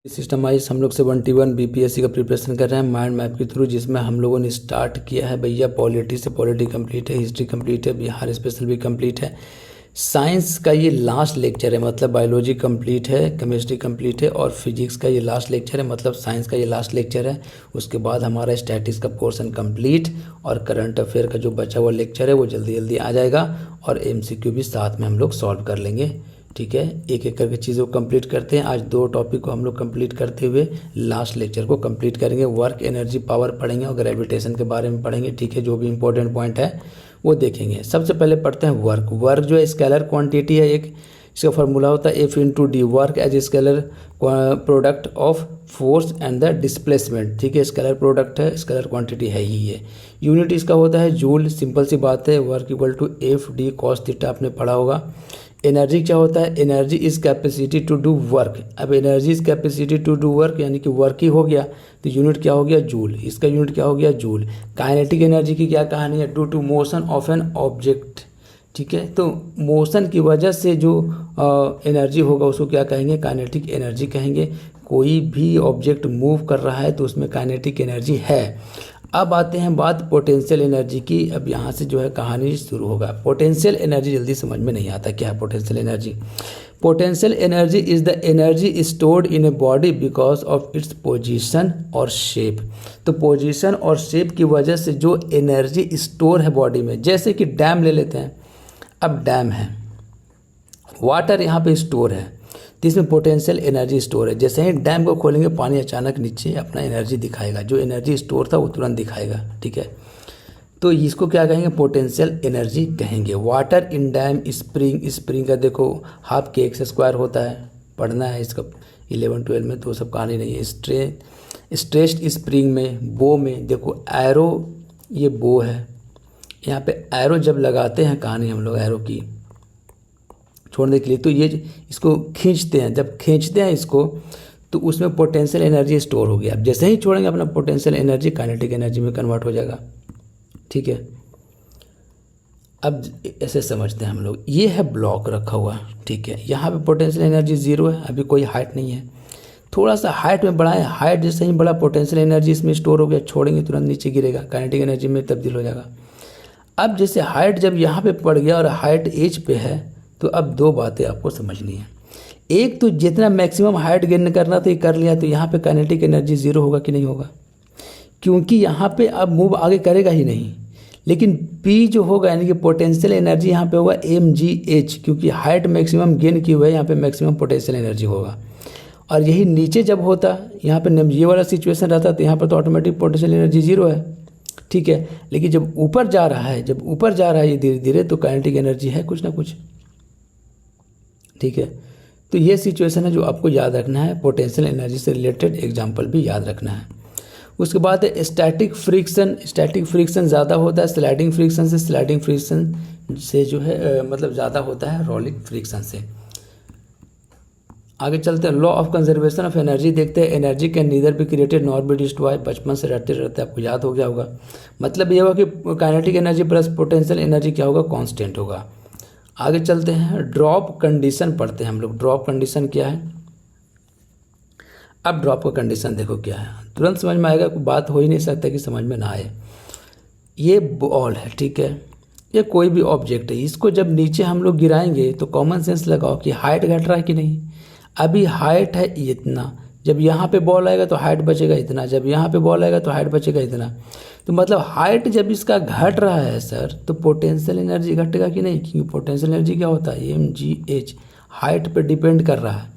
System wise हम लोग 71 BPSC का प्रिपरेशन कर रहे हैं माइंड मैप के थ्रू, जिसमें हम लोगों ने स्टार्ट किया है भैया पॉलिटी से। पॉलिटी कंप्लीट है, हिस्ट्री कंप्लीट है, बिहार स्पेशल भी कंप्लीट है, साइंस का ये लास्ट लेक्चर है, मतलब बायोलॉजी कंप्लीट है, केमिस्ट्री कंप्लीट है, और फिजिक्स का ये लास्ट लेक्चर है, मतलब साइंस का ये लास्ट लेक्चर है। उसके बाद हमारा स्टैटिक्स का पोर्शन कंप्लीट, और करंट अफेयर का जो बचा हुआ लेक्चर है वो जल्दी जल्दी आ जाएगा, और एमसीक्यू भी साथ में हम लोग सॉल्व कर लेंगे। ठीक है, एक एक करके चीज़ों को कंप्लीट करते हैं। आज 2 टॉपिक को हम लोग कंप्लीट करते हुए लास्ट लेक्चर को कंप्लीट करेंगे। वर्क, एनर्जी, पावर पढ़ेंगे और ग्रेविटेशन के बारे में पढ़ेंगे। ठीक है, जो भी इंपॉर्टेंट पॉइंट है वो देखेंगे। सबसे पहले पढ़ते हैं वर्क। वर्क जो है स्केलर क्वांटिटी है एक, इसका फार्मूला होता है F into D. Work as scalar product of force and the displacement. ठीक है, स्केलर प्रोडक्ट है, स्केलर क्वांटिटी है ही ये। यूनिट इसका होता है जूल, सिंपल सी बात है। Work equal to F D cos theta, आपने पढ़ा होगा। एनर्जी क्या होता है? Energy is capacity to do work. अब energy is capacity to do work यानी कि वर्क ही हो गया, तो यूनिट क्या हो गया? जूल। इसका यूनिट क्या हो गया? जूल। काइनेटिक एनर्जी की क्या कहानी है? Due to motion of an object. ठीक है, तो मोशन की वजह से जो एनर्जी होगा उसको क्या कहेंगे? काइनेटिक एनर्जी कहेंगे। कोई भी ऑब्जेक्ट मूव कर रहा है तो उसमें काइनेटिक एनर्जी है। अब आते हैं बात पोटेंशियल एनर्जी की। अब यहाँ से जो है कहानी शुरू होगा। पोटेंशियल एनर्जी जल्दी समझ में नहीं आता क्या है potential energy. Potential energy is the energy stored in a body because of its position और शेप। तो पोजीशन और शेप की वजह से जो एनर्जी स्टोर है बॉडी में, जैसे कि डैम ले लेते हैं। अब डैम है, वाटर यहाँ पे स्टोर है, तो इसमें पोटेंशियल एनर्जी स्टोर है। जैसे ही डैम को खोलेंगे पानी अचानक नीचे अपना एनर्जी दिखाएगा, जो एनर्जी स्टोर था वो तुरंत दिखाएगा। ठीक है, तो इसको क्या कहेंगे? पोटेंशियल एनर्जी कहेंगे। Water in dam spring. Spring का देखो हाफ के एक्स स्क्वायर होता है, पढ़ना है इसका 11-12 में, तो सब कहानी नहीं है। स्ट्रेस्ड स्प्रिंग में, बो में देखो एरो, ये बो है, यहाँ पे एरो जब लगाते हैं, कहानी हम लोग एरो की छोड़ने के लिए, तो ये इसको खींचते हैं। जब खींचते हैं इसको तो उसमें पोटेंशियल एनर्जी स्टोर हो गया। अब जैसे ही छोड़ेंगे अपना पोटेंशियल एनर्जी काइनेटिक एनर्जी में कन्वर्ट हो जाएगा। ठीक है, अब ऐसे समझते हैं हम लोग। ये है ब्लॉक रखा हुआ। ठीक है, यहाँ पे पोटेंशियल एनर्जी 0 है, अभी कोई हाइट नहीं है। थोड़ा सा हाइट में बढ़ाएं, हाइट जैसे ही बढ़ा पोटेंशियल एनर्जी इसमें स्टोर हो गया, छोड़ेंगे तुरंत नीचे गिरेगा, काइनेटिक एनर्जी में तब्दील हो जाएगा। अब जैसे हाइट जब यहाँ पे पड़ गया और हाइट एज पे है, तो अब 2 बातें आपको समझनी है। एक तो जितना मैक्सिमम हाइट गेन करना था ये कर लिया, तो यहाँ पे काइनेटिक एनर्जी 0 होगा कि नहीं होगा? क्योंकि यहाँ पे अब मूव आगे करेगा ही नहीं। लेकिन P जो होगा यानी कि पोटेंशियल एनर्जी यहाँ पे होगा mgh, क्योंकि हाइट मैक्सिमम गेन की हुआ है, यहाँ पे मैक्सिमम पोटेंशियल एनर्जी होगा। और यही नीचे जब होता, यहाँ पे ये वाला सिचुएशन रहता, तो यहाँ पर तो ऑटोमेटिक पोटेंशियल एनर्जी 0 है। ठीक है, लेकिन जब ऊपर जा रहा है, ये धीरे धीरे, तो काइनेटिक एनर्जी है कुछ ना कुछ। ठीक है, तो ये सिचुएशन है जो आपको याद रखना है। पोटेंशियल एनर्जी से रिलेटेड एग्जांपल भी याद रखना है। उसके बाद है स्टैटिक फ्रिक्शन। स्टैटिक फ्रिक्शन ज़्यादा होता है स्लाइडिंग फ्रिक्शन से। स्लाइडिंग फ्रिक्शन से जो है मतलब ज़्यादा होता है रोलिंग फ्रिक्शन से। आगे चलते हैं, law of conservation of energy देखते हैं। Energy can neither be created nor be destroy. बचपन से रहते रहते आपको याद हो गया होगा। मतलब ये होगा कि kinetic energy plus potential energy क्या होगा? कांस्टेंट होगा। आगे चलते हैं, ड्रॉप कंडीशन पढ़ते हैं हम लोग। ड्रॉप कंडीशन क्या है? अब ड्रॉप का कंडीशन देखो क्या है, तुरंत समझ में आएगा, कोई बात हो ही नहीं सकता कि समझ में ना आए। ये बॉल है, ठीक है, ये कोई भी ऑब्जेक्ट है, इसको जब नीचे हम लोग गिराएंगे तो कॉमन सेंस लगाओ कि हाइट घट रहा है कि नहीं। अभी हाइट है इतना, जब यहाँ पे बॉल आएगा तो हाइट बचेगा इतना, जब यहाँ पे बॉल आएगा तो हाइट बचेगा इतना। तो मतलब हाइट जब इसका घट रहा है सर, तो पोटेंशियल एनर्जी घटेगा कि नहीं? क्योंकि पोटेंशियल एनर्जी क्या होता है? mgh, हाइट पे डिपेंड कर रहा है।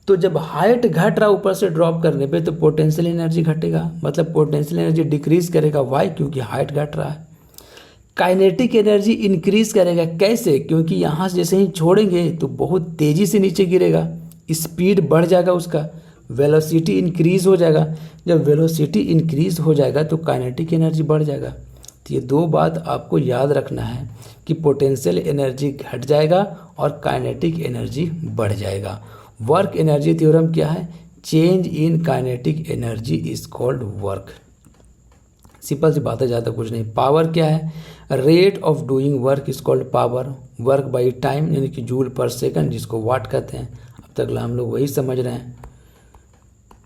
तो जब हाइट घट रहा ऊपर से ड्रॉप करने पे, तो पोटेंशियल एनर्जी घटेगा, मतलब पोटेंशियल एनर्जी डिक्रीज करेगा। वाई? क्योंकि हाइट घट रहा है। काइनेटिक एनर्जी इंक्रीज करेगा। कैसे? क्योंकि यहाँ से जैसे ही छोड़ेंगे तो बहुत तेज़ी से नीचे गिरेगा, स्पीड बढ़ जाएगा, उसका वेलोसिटी इंक्रीज हो जाएगा। जब वेलोसिटी इंक्रीज हो जाएगा तो काइनेटिक एनर्जी बढ़ जाएगा। तो ये 2 बात आपको याद रखना है कि पोटेंशियल एनर्जी घट जाएगा और काइनेटिक एनर्जी बढ़ जाएगा। वर्क एनर्जी थ्योरम क्या है? Change in kinetic energy is called work. Simple सी बात है, ज़्यादा कुछ नहीं। पावर क्या है? Rate of doing work is called power. Work by time यानी कि जूल पर सेकंड, जिसको वाट कहते हैं। अब तक हम लोग वही समझ रहे हैं।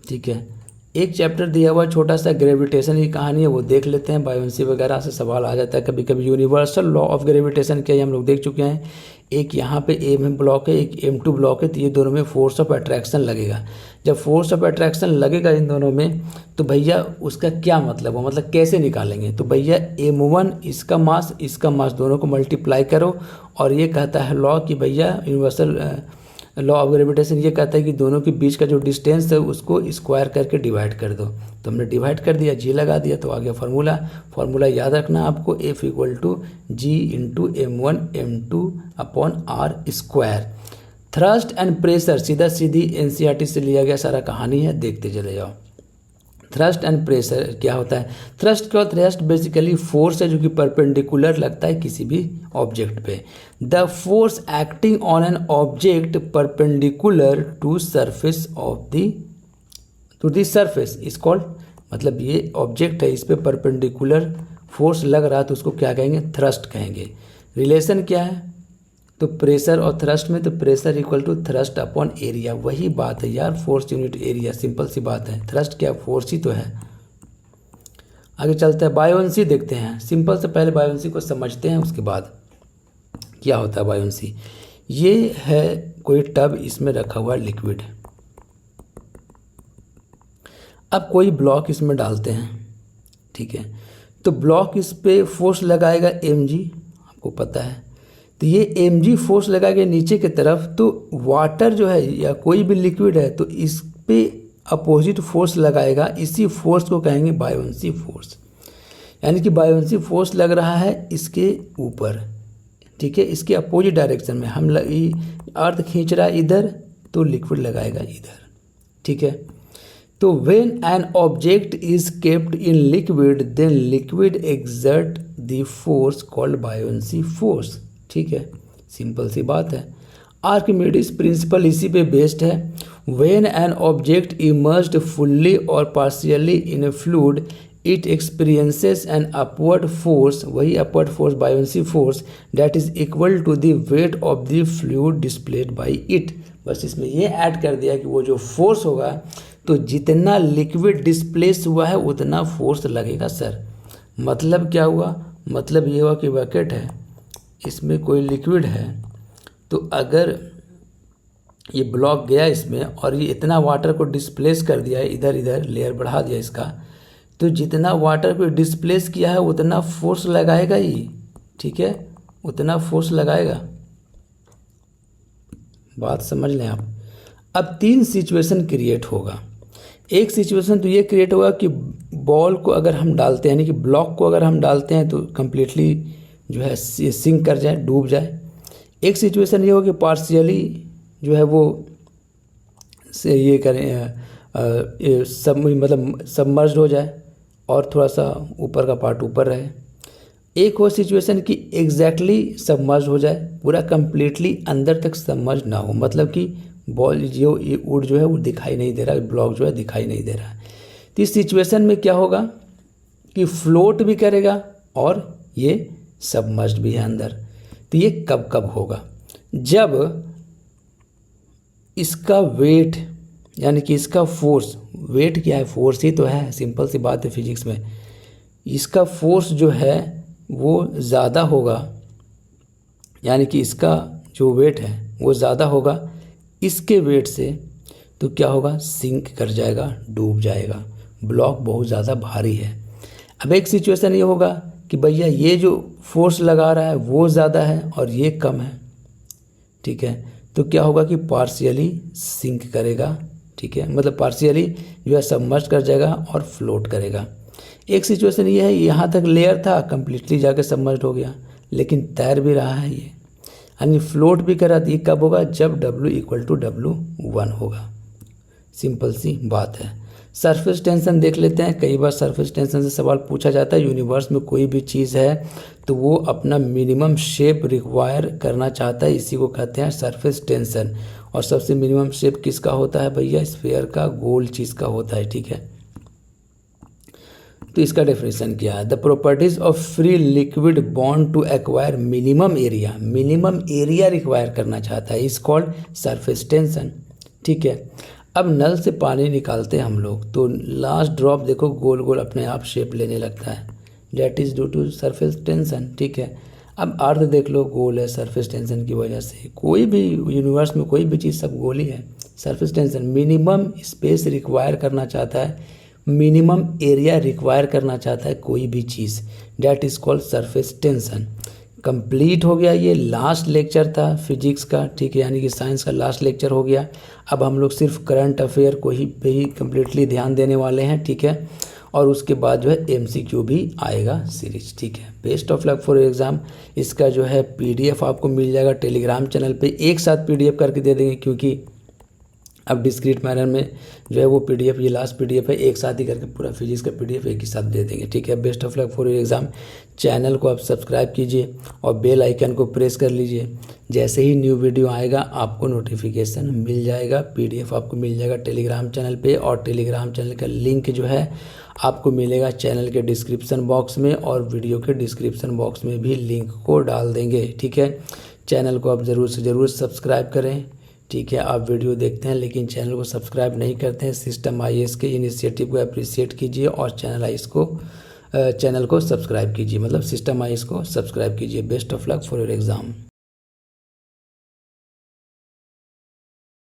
ठीक है। एक चैप्टर दिया हुआ छोटा सा ग्रेविटेशन की कहानी है, वो देख लेते हैं। बायोन्सी वगैरह से सवाल आ जाता है कभी कभी। यूनिवर्सल लॉ ऑफ ग्रेविटेशन क्या है हम लोग देख चुके हैं। एक यहाँ पे M ब्लॉक है, एक M2 ब्लॉक है, तो ये दोनों में फोर्स ऑफ अट्रैक्शन लगेगा। जब फोर्स ऑफ अट्रैक्शन लगेगा इन दोनों में, तो भैया उसका क्या मतलब हो, मतलब कैसे निकालेंगे। तो भैया M1 इसका मास दोनों को मल्टीप्लाई करो, और ये कहता है लॉ कि भैया यूनिवर्सल लॉ ऑफ ग्रेविटेशन ये कहता है कि दोनों के बीच का जो डिस्टेंस है उसको स्क्वायर करके डिवाइड कर दो। तो हमने डिवाइड कर दिया, जी लगा दिया, तो आ गया फार्मूला याद रखना आपको, F = G × M1 M2 upon R square. Thrust and pressure सीधा सीधी NCERT से लिया गया सारा कहानी है, देखते चले जाओ। थ्रस्ट एंड प्रेशर क्या होता है। थ्रस्ट बेसिकली फोर्स है जो कि परपेंडिकुलर लगता है किसी भी ऑब्जेक्ट पे। The force acting on an object perpendicular to surface of the surface is called, मतलब ये ऑब्जेक्ट है, इस पे परपेंडिकुलर फोर्स लग रहा है तो उसको क्या कहेंगे, थ्रस्ट कहेंगे। रिलेशन क्या है, तो प्रेशर और थ्रस्ट में, तो प्रेशर = थ्रस्ट अपॉन एरिया, वही बात है यार, फोर्स यूनिट एरिया, सिंपल सी बात है। थ्रस्ट क्या, फोर्स ही तो है। आगे चलते हैं, बायोन्सी देखते हैं। सिंपल से पहले बायोन्सी को समझते हैं, उसके बाद क्या होता है बायोन्सी। ये है कोई टब, इसमें रखा हुआ लिक्विड। अब कोई ब्लॉक इसमें डालते हैं, ठीक है, तो ब्लॉक इस पे फोर्स लगाएगा mg, आपको पता है। तो ये mg फोर्स लगाएगा नीचे की तरफ, तो वाटर जो है या कोई भी लिक्विड है तो इस पे अपोजिट फोर्स लगाएगा, इसी फोर्स को कहेंगे बायोन्सी फोर्स। यानी कि बायोन्सी फोर्स लग रहा है इसके ऊपर, ठीक है, इसके अपोजिट डायरेक्शन में। हम अर्थ खींच रहा है इधर, तो लिक्विड लगाएगा इधर, ठीक है। तो when an object is kept in liquid then liquid exert the force called buoyancy force, ठीक है, सिंपल सी बात है। आर्किमिडीज प्रिंसिपल इसी पे बेस्ड है। When an object emerged fully और partially in a fluid it experiences an upward force, वही upward force buoyancy force, that is equal to the weight of the fluid displaced by it. बस इसमें ये add कर दिया कि वो जो फोर्स होगा, तो जितना लिक्विड डिस्प्लेस हुआ है उतना फोर्स लगेगा सर। मतलब क्या हुआ, मतलब ये हुआ कि बकेट है, इसमें कोई लिक्विड है, तो अगर ये ब्लॉक गया इसमें और ये इतना वाटर को डिस्प्लेस कर दिया है, इधर इधर लेयर बढ़ा दिया इसका, तो जितना वाटर को डिस्प्लेस किया है उतना फोर्स लगाएगा ही, ठीक है, उतना फोर्स लगाएगा। बात समझ लें आप। अब 3 सिचुएशन क्रिएट होगा। एक सिचुएशन तो ये क्रिएट होगा कि बॉल को अगर हम डालते हैं, यानी कि ब्लॉक को अगर हम डालते हैं तो कम्प्लीटली जो है सिंक कर जाए, डूब जाए। एक सिचुएशन ये हो कि पार्शियली जो है वो से ये करें मतलब सबमर्ज्ड हो जाए और थोड़ा सा ऊपर का पार्ट ऊपर रहे। एक हो सिचुएशन कि एग्जैक्टली सबमर्ज हो जाए, पूरा कम्प्लीटली अंदर तक सबमर्ज ना हो, मतलब कि बॉल जो ये वुड जो है वो दिखाई नहीं दे रहा है, ब्लॉक जो है दिखाई नहीं दे रहा है। तो इस सिचुएशन में क्या होगा कि फ्लोट भी करेगा और ये सबमर्ज्ड भी है अंदर। तो ये कब कब होगा, जब इसका वेट यानी कि इसका फोर्स, वेट क्या है, फोर्स ही तो है, सिंपल सी बात है फिजिक्स में। इसका फोर्स जो है वो ज़्यादा होगा, यानी कि इसका जो वेट है वो ज़्यादा होगा इसके वेट से, तो क्या होगा, सिंक कर जाएगा, डूब जाएगा, ब्लॉक बहुत ज़्यादा भारी है। अब एक सिचुएशन ये होगा कि भैया ये जो फोर्स लगा रहा है वो ज़्यादा है और ये कम है, ठीक है, तो क्या होगा कि पार्शियली सिंक करेगा, ठीक है, मतलब पार्शियली जो है सबमर्ज कर जाएगा और फ्लोट करेगा। एक सिचुएशन ये है, यहाँ तक लेयर था, कम्प्लीटली जाके सबमर्ज हो गया, लेकिन तैर भी रहा है ये, यानी फ्लोट भी करा। ये कब होगा, जब W = W1 होगा, सिंपल सी बात है। सरफेस टेंशन देख लेते हैं। कई बार सरफेस टेंशन से सवाल पूछा जाता है। यूनिवर्स में कोई भी चीज़ है तो वो अपना मिनिमम शेप रिक्वायर करना चाहता है, इसी को कहते हैं सरफेस टेंशन। और सबसे मिनिमम शेप किसका होता है भैया, स्फीयर का, गोल चीज़ का होता है, ठीक है। तो इसका डेफिनेशन क्या है, the properties of free liquid bond to acquire minimum area require करना चाहता है, इज कॉल्ड सरफेस टेंशन, ठीक है। अब नल से पानी निकालते हैं हम लोग, तो लास्ट ड्रॉप देखो गोल गोल अपने आप शेप लेने लगता है, that is due to surface tension. ठीक है, अब अर्थ देख लो गोल है सरफेस टेंशन की वजह से। कोई भी यूनिवर्स में कोई भी चीज़ सब गोल ही है। Surface tension minimum space require करना चाहता है, मिनिमम एरिया रिक्वायर करना चाहता है कोई भी चीज़, that is called surface tension. Complete हो गया, ये लास्ट लेक्चर था फिजिक्स का। ठीक है, यानी कि साइंस का लास्ट लेक्चर हो गया। अब हम लोग सिर्फ करंट अफेयर को ही पे ही कम्प्लीटली ध्यान देने वाले हैं। ठीक है, और उसके बाद जो है MCQ भी आएगा सीरीज। ठीक है, best of luck for exam. इसका जो है PDF आपको मिल जाएगा टेलीग्राम चैनल पे, एक साथ PDF करके दे देंगे, क्योंकि अब डिस्क्रीट मैनर में जो है वो PDF, ये लास्ट PDF है, एक साथ ही करके पूरा फिजिक्स का PDF एक ही साथ दे देंगे। ठीक है, best of luck for exam. Channel को आप सब्सक्राइब कीजिए और बेल आइकन को प्रेस कर लीजिए। जैसे ही न्यू वीडियो आएगा आपको नोटिफिकेशन मिल जाएगा, PDF आपको मिल जाएगा टेलीग्राम चैनल पे, और टेलीग्राम चैनल का लिंक जो है आपको मिलेगा चैनल के डिस्क्रिप्शन बॉक्स में, और वीडियो के डिस्क्रिप्शन बॉक्स में भी लिंक को डाल देंगे। ठीक है, चैनल को आप ज़रूर से ज़रूर सब्सक्राइब करें। ठीक है, आप वीडियो देखते हैं लेकिन चैनल को सब्सक्राइब नहीं करते हैं, सिस्टम IAS के इनिशिएटिव को अप्रिशिएट कीजिए और चैनल को सब्सक्राइब कीजिए, मतलब सिस्टम IAS को सब्सक्राइब कीजिए। Best of luck for your exam.